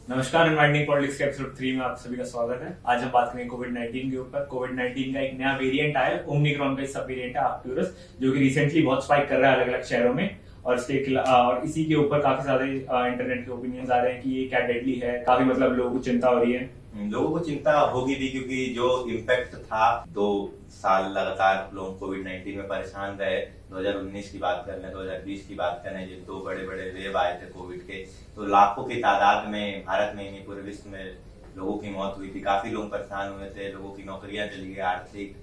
नमस्कार, unwinding politics के episode 3 में आप सभी का स्वागत है। आज हम बात करेंगे कोविड-19 के ऊपर। कोविड-19 का एक नया वेरिएंट आया है, ओमिक्रॉन का सब वेरिएंट है आर्क्टुरस, जो कि रिसेंटली बहुत स्पाइक कर रहा है अलग अलग शहरों में। और और इसी के ऊपर काफी सारे इंटरनेट के ओपिनियंस आ रहे हैं कि ये क्या डेडली है। काफी मतलब लोगों को चिंता हो रही है। लोगों को चिंता होगी भी, क्योंकि जो इम्पैक्ट था 2 साल लगातार लोग कोविड-19 में परेशान रहे। 2019 की बात कर लें, 2020 की बात करें, जो 2 बड़े बड़े वेव आए थे कोविड के, तो लाखों की तादाद में भारत में नहीं पूरे विश्व में लोगों की मौत हुई थी। काफी लोग परेशान हुए थे, लोगों की नौकरियां चली गई, आर्थिक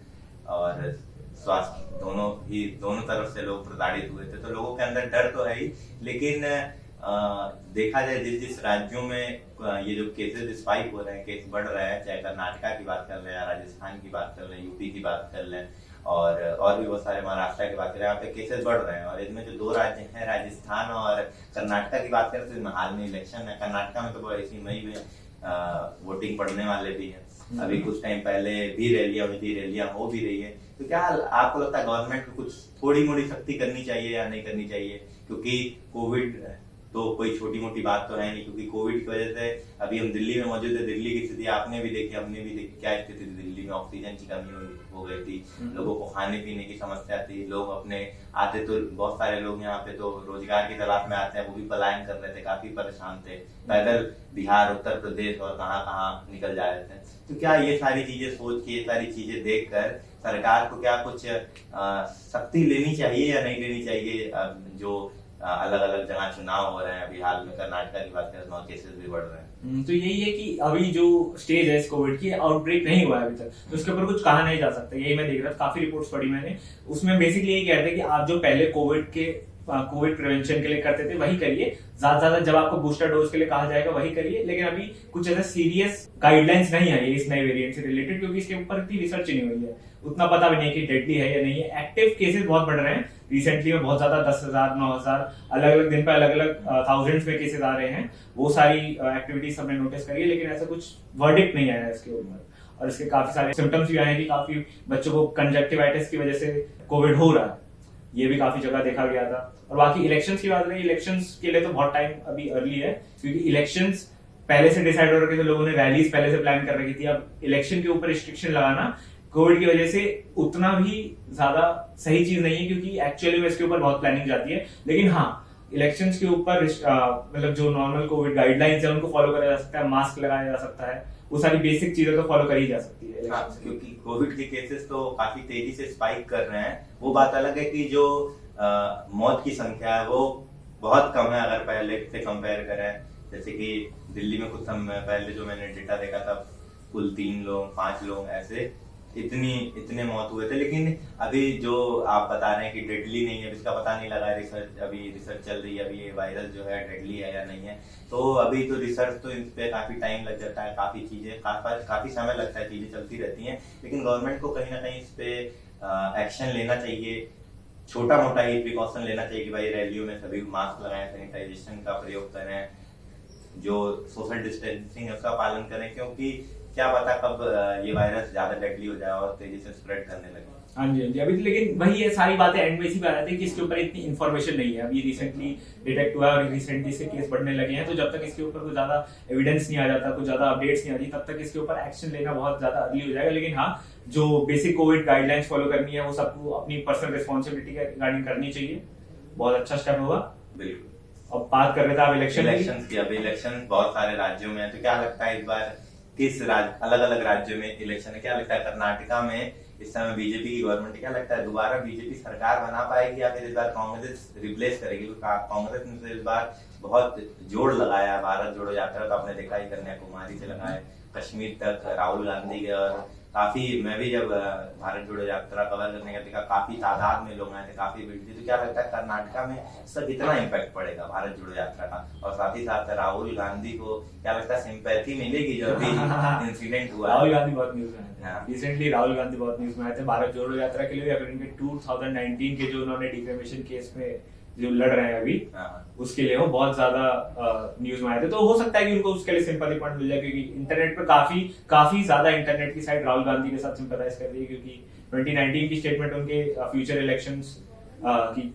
और स्वास्थ्य दोनों तरफ से लोग प्रताड़ित हुए थे। तो लोगों के अंदर डर तो है ही, लेकिन देखा जाए जिस जिस राज्यों में ये जो केसेस स्पाइक हो रहे हैं, केस बढ़ रहे हैं, चाहे कर्नाटका की बात कर लें या राजस्थान की बात कर लें, यूपी की बात कर लें और भी बहुत सारे महाराष्ट्र की बात करें, यहाँ पे केसेस बढ़ रहे हैं। और इसमें जो 2 राज्य हैं, राजस्थान और कर्नाटका की बात करें, तो इसमें हाल में इलेक्शन है। कर्नाटका में तो इसी मई में वोटिंग पड़ने वाले भी हैं। अभी कुछ टाइम पहले भी रैलियां हुई थी, रैलियां हो भी रही है। तो क्या आपको लगता है गवर्नमेंट को कुछ थोड़ी मोड़ी सख्ती करनी चाहिए या नहीं करनी चाहिए? क्योंकि कोविड तो कोई छोटी मोटी बात तो है नहीं, क्योंकि कोविड की वजह से अभी हम दिल्ली में मौजूद है। दिल्ली की स्थिति आपने भी देखी, हमने भी देखी, क्या स्थिति थी दिल्ली में। ऑक्सीजन की कमी हो गई थी, लोगों को खाने पीने की समस्या थी। लोग अपने आते तो बहुत सारे लोग यहाँ पे तो रोजगार की तलाश में आते हैं, वो भी पलायन कर रहे थे, काफी परेशान थे, पैदल बिहार, उत्तर प्रदेश और कहाँ कहाँ निकल जा रहे थे। तो क्या ये सारी चीजें सोच के, ये सारी चीजें देखकर सरकार को क्या कुछ सख्ती लेनी चाहिए या नहीं लेनी चाहिए? जो अलग अलग जगह चुनाव हो रहे हैं, अभी हाल में कर्नाटका की बात करें, वहाँ केसेस भी बढ़ रहे हैं। तो यही है कि अभी जो स्टेज है इस कोविड की, आउटब्रेक नहीं हुआ है अभी तक, तो उसके ऊपर कुछ कहा नहीं जा सकता। यही मैं देख रहा था, काफी रिपोर्ट्स पढ़ी मैंने, उसमें बेसिकली यही कहते हैं कि आप जो पहले कोविड प्रिवेंशन के लिए करते थे वही करिए, ज्यादा जब आपको बूस्टर डोज के लिए कहा जाएगा वही करिए। लेकिन अभी कुछ ऐसा सीरियस गाइडलाइंस नहीं आई है इस नए वेरिएंट से रिलेटेड, क्योंकि इसके ऊपर इतनी रिसर्च नहीं हुई है, उतना पता भी नहीं कि डेडली है या नहीं है। एक्टिव केसेस बहुत बढ़ रहे हैं रिसेंटली में, बहुत ज्यादा, 10,000 9,000 अलग अलग दिन पे अलग अलग थाउजेंड्स में केसेस आ रहे हैं। वो सारी एक्टिविटीज हमने नोटिस करी है, लेकिन ऐसा कुछ वर्डिक्ट नहीं आया है इसके ऊपर। और इसके काफी सारे सिम्टम्स भी आए हैं कि काफी बच्चों को कंजक्टिवाइटिस की वजह से कोविड हो रहा है, ये भी काफी जगह देखा गया था। और बाकी इलेक्शंस की बात करें, इलेक्शंस के लिए तो बहुत टाइम अभी अर्ली है, क्योंकि इलेक्शंस पहले से डिसाइड हो रखे थे, लोगों ने रैलीज पहले से प्लान कर रखी थी। अब इलेक्शन के ऊपर रिस्ट्रिक्शन लगाना कोविड की वजह से उतना भी ज्यादा सही चीज नहीं है, क्योंकि एक्चुअली में इसके ऊपर बहुत प्लानिंग जाती है। लेकिन हाँ, इलेक्शंस के ऊपर मतलब जो नॉर्मल कोविड गाइडलाइंस है उनको फॉलो करा जा सकता है, मास्क लगाया जा सकता है, वो सारी बेसिक चीजें तो फॉलो करी जा सकती है। हाँ, क्योंकि कोविड के केसेस तो काफी तेजी से स्पाइक कर रहे हैं। वो बात अलग है कि जो मौत की संख्या है वो बहुत कम है अगर पहले से कंपेयर करें। जैसे कि दिल्ली में कुछ समय पहले जो मैंने डेटा देखा था, कुल 3 लोग 5 लोग ऐसे इतने मौत हुए थे। लेकिन अभी जो आप बता रहे हैं कि डेडली नहीं है, इसका पता नहीं लगा। अभी रिसर्च चल रही है, अभी ये वायरस जो है डेडली है या नहीं है। तो अभी तो रिसर्च तो इस पे काफी टाइम लग जाता है, काफी चीजें काफी समय लगता है, चीजें चलती रहती हैं। लेकिन गवर्नमेंट को कहीं ना कहीं इस पे एक्शन लेना चाहिए, छोटा मोटा ही प्रिकॉशन लेना चाहिए कि भाई रैलियों में सभी मास्क लगाएं, सैनिटाइजेशन का प्रयोग करें, जो सोशल डिस्टेंसिंग है उसका पालन करें, क्योंकि क्या पता कब ये वायरस ज्यादा डेडली हो जाए और तेजी से स्प्रेड करने लगे। हाँ जी, हाँ जी। अभी लेकिन वही है, सारी बातें एंड में इसी पे आ जाती है कि इसके ऊपर इतनी इन्फॉर्मेशन नहीं है। अभी रिसेंटली डिटेक्ट हुआ और रिसेंटली से केस बढ़ने लगे हैं, तो जब तक इसके ऊपर कुछ ज्यादा एविडेंस नहीं आ जाता, कुछ ज्यादा अपडेट्स नहीं आती, तब तक इसके ऊपर एक्शन लेना बहुत ज्यादा अर्ली हो जाएगा। लेकिन हाँ, जो बेसिक कोविड गाइडलाइंस फॉलो करनी है वो सबको अपनी पर्सनल रिस्पॉन्सिबिलिटी के रिगार्डिंग करनी चाहिए। बहुत अच्छा स्टेप होगा। बिल्कुल। अब बात कर रहे थे आप इलेक्शन की। अभी इलेक्शन बहुत सारे राज्यों में है, तो क्या लगता है इस बार किस अलग अलग राज्यों में इलेक्शन है? क्या लगता है कर्नाटका में इस समय बीजेपी की गवर्नमेंट, क्या लगता है दोबारा बीजेपी सरकार बना पाएगी या फिर इस बार कांग्रेस रिप्लेस करेगी? कांग्रेस ने तो इस बार बहुत जोड़ लगाया, भारत जोड़ो यात्रा तो आपने देखा ही, कन्याकुमारी से लगाए कश्मीर तक, राहुल गांधी के। और काफी, मैं भी जब भारत जोड़ो यात्रा कवर करने का देखा, काफी तादाद में लोग आए थे, काफी भीड़ थी। तो क्या लगता है कर्नाटका में इसका कितना इम्पैक्ट पड़ेगा भारत जोड़ो यात्रा का? और साथ ही साथ राहुल गांधी को क्या लगता है सिंपैथी मिलेगी जो अभी इंसिडेंट हुआ? राहुल गांधी बहुत न्यूज में आए थे रिसेंटली, राहुल गांधी बहुत न्यूज में आए थे भारत जोड़ो यात्रा के लिए, या फिर इनके 2019 के जो उन्होंने डिफेमेशन केस में जो लड़ रहे हैं अभी, उसके लिए वो बहुत ज्यादा न्यूज में आए थे। तो हो सकता है कि उनको उसके लिए सिंपैथी पॉइंट मिल जाए, क्योंकि इंटरनेट पर काफी ज्यादा इंटरनेट की साइड राहुल गांधी के साथ सिंपैथाइज कर रही है, क्योंकि 2019 की स्टेटमेंट उनके फ्यूचर इलेक्शंस की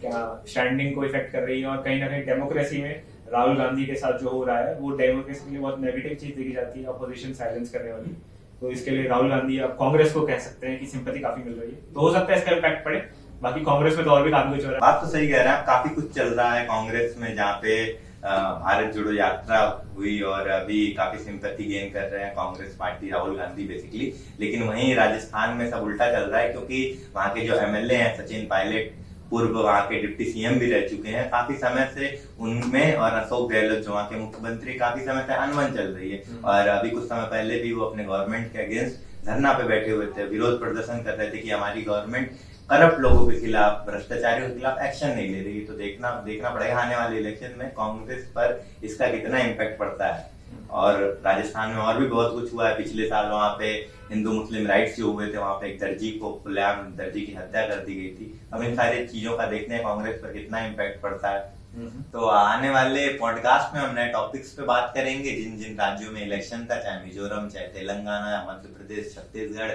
स्टैंडिंग को इफेक्ट कर रही है, और कहीं ना कहीं डेमोक्रेसी में राहुल गांधी के साथ जो हो रहा है वो डेमोक्रेसी के लिए बहुत नेगेटिव चीज देखी जाती है, अपोजिशन साइलेंस करने वाली। तो इसके लिए राहुल गांधी अब कांग्रेस को कह सकते हैं कि सिंपैथी काफी मिल रही है, तो हो सकता है इसका इम्पैक्ट पड़े। बाकी कांग्रेस में तो और भी काफी कुछ हो रहा है। बात तो सही कह रहे हैं आप, काफी कुछ चल रहा है कांग्रेस में, जहाँ पे भारत जोड़ो यात्रा हुई और अभी काफी सिंपैथी गेन कर रहे हैं कांग्रेस पार्टी, राहुल गांधी बेसिकली। लेकिन वहीं राजस्थान में सब उल्टा चल रहा है, क्योंकि वहां के जो एमएलए हैं, सचिन पायलट पूर्व वहां के डिप्टी सीएम भी रह चुके हैं काफी समय से, उनमें और अशोक गहलोत जो वहां के मुख्यमंत्री, काफी समय से अनबन चल रही है। और अभी कुछ समय पहले भी वो अपने गवर्नमेंट के अगेंस्ट धरना पे बैठे हुए थे, विरोध प्रदर्शन कर रहे थे कि हमारी गवर्नमेंट करप्ट लोगों के खिलाफ, भ्रष्टाचारियों के खिलाफ एक्शन नहीं ले रही। तो देखना पड़ेगा आने वाले इलेक्शन में कांग्रेस पर इसका कितना इम्पैक्ट पड़ता है। और राजस्थान में और भी बहुत कुछ हुआ है पिछले साल, वहां पे हिंदू मुस्लिम राइट्स जो हुए थे, वहां पे एक दर्जी को खुलेआम दर्जी की हत्या कर दी गई थी। अब इन सारी चीजों का देखते हैं कांग्रेस पर कितना इम्पैक्ट पड़ता है। तो आने वाले पॉडकास्ट में हम नए टॉपिक्स पे बात करेंगे, जिन जिन राज्यों में इलेक्शन था, चाहे मिजोरम, चाहे तेलंगाना, मध्य प्रदेश, छत्तीसगढ़,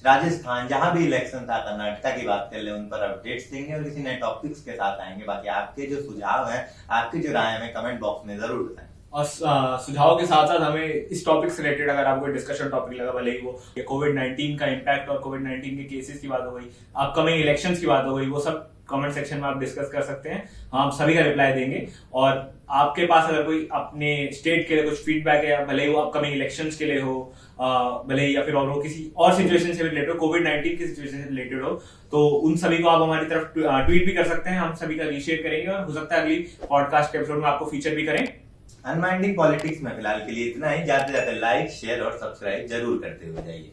राजस्थान, जहां भी इलेक्शन था, कर्नाटका की बात कर ले, उन पर अपडेट्स देंगे और किसी नए टॉपिक्स के साथ आएंगे। बाकी आपके जो सुझाव हैं, आपकी जो राय है, कमेंट बॉक्स में जरूर बताएं। और सुझाव के साथ साथ हमें इस टॉपिक से रिलेटेड अगर आपको डिस्कशन टॉपिक लगा, भले ही वो कोविड-19 का इम्पैक्ट और कोविड-19 के केसेस की बात हो गई, अपकमिंग इलेक्शंस की बात हो गई, वो सब कमेंट सेक्शन में आप डिस्कस कर सकते हैं, हम सभी का रिप्लाई देंगे। और आपके पास अगर कोई अपने स्टेट के लिए कुछ फीडबैक है, भले ही वो अपकमिंग इलेक्शंस के लिए हो, भले ही या फिर और वो किसी और सिचुएशन से रिलेटेड हो, कोविड-19 की सिचुएशन से रिलेटेड हो, तो उन सभी को आप हमारी तरफ ट्वीट भी कर सकते हैं, हम सभी का रीशेयर करेंगे और हो सकता है अगली पॉडकास्ट के एपिसोड में आपको फीचर भी करें। अनमाइंडिंग पॉलिटिक्स में फिलहाल के लिए इतना ही। ज्यादा से ज्यादा लाइक, शेयर और सब्सक्राइब जरूर करते हुए जाइए।